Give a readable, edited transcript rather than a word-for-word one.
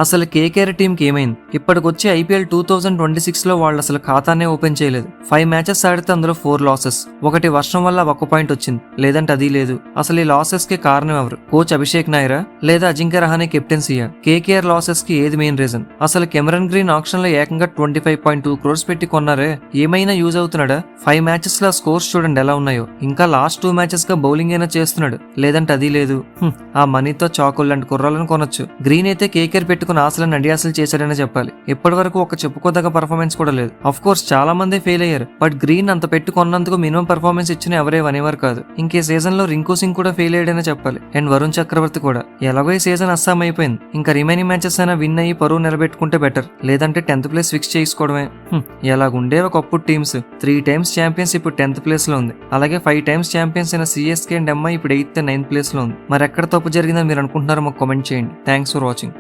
అసలు KKR team కి ఏమైంది? ఇప్పటికొచ్చి ఐపీఎల్ 2026లో వాళ్ళు అసలు ఖాతానే ఓపెన్ చేయలేదు. 5 మ్యాచెస్ ఆడితే అందులో 4 లాసెస్. ఒకటి వర్షం వల్ల 1 పాయింట్ వచ్చింది, లేదంటే అది లేదు. అసలు ఈ లాసెస్ కి కారణం ఎవరు? కోచ్ అభిషేక్ నాయరా లేదా అజింక్య రహానే కెప్టెన్సీయా? కేకేఆర్ లాసెస్ కి ఏది మెయిన్ రీజన్? అసలు కెమెరన్ గ్రీన్ ఆక్షన్ లో ఏకంగా 25.2 crores పెట్టి కొన్నారే, ఏమైనా యూజ్ అవుతున్నాడా? 5 మ్యాచెస్ లో స్కోర్స్ చూడండి ఎలా ఉన్నాయో. ఇంకా లాస్ట్ 2 మ్యాచెస్ గా బౌలింగ్ అయినా చేస్తున్నాడు, లేదంటే అది లేదు. ఆ మనీతో చాకుల్ లాంటి కుర్రాలను కొనొచ్చు. గ్రీన్ అయితే కేకేఆర్ పెట్టుకున్న ఆశలను అడియాసలు చేశాడనే చెప్పాలి. ఇప్పటి వరకు ఒక చెప్పుకోదగ్గ పర్ఫార్మెన్స్ కూడా లేదు. అఫ్ కోర్స్ చాలా మంది ఫెయిల్ అయ్యారు, బట్ గ్రీన్ అంత పెట్టుకున్నందుకు మినిమం పర్ఫార్మెన్స్ ఇచ్చిన ఎవరే అనేవారు కాదు. ఇంకే సీజన్ లో రింకు సింగ్ కూడా ఫెయిల్ అయ్యాడనే చెప్పాలి, అండ్ వరుణ్ చక్రవర్తి కూడా. ఎలాగో ఈ సీజన్ అస్సాం అయిపోయింది. ఇంకా రిమైనింగ్ మ్యాచెస్ అయినా విన్ అయ్యి పరువు నిలబెట్టుకుంటే బెటర్, లేదంటే 10th ప్లేస్ ఫిక్స్ చేసుకోవడమే. ఎలాగుండే ఒకప్పుడు టీమ్స్ 3 times ఛాంపియన్స్ ఇప్పుడు 10th ప్లేస్ లో ఉంది. అలాగే 5 times ఛాంపియన్స్ అయిన సిఎస్కే అండ్ ఎంఐ ఇప్పుడు 8th and 9th ప్లేస్ లో ఉంది. మరి ఎక్కడ తప్పు జరిగిందని మీరు అనుకుంటున్నారో మాకు కామెంట్ చేయండి. Thanks for watching.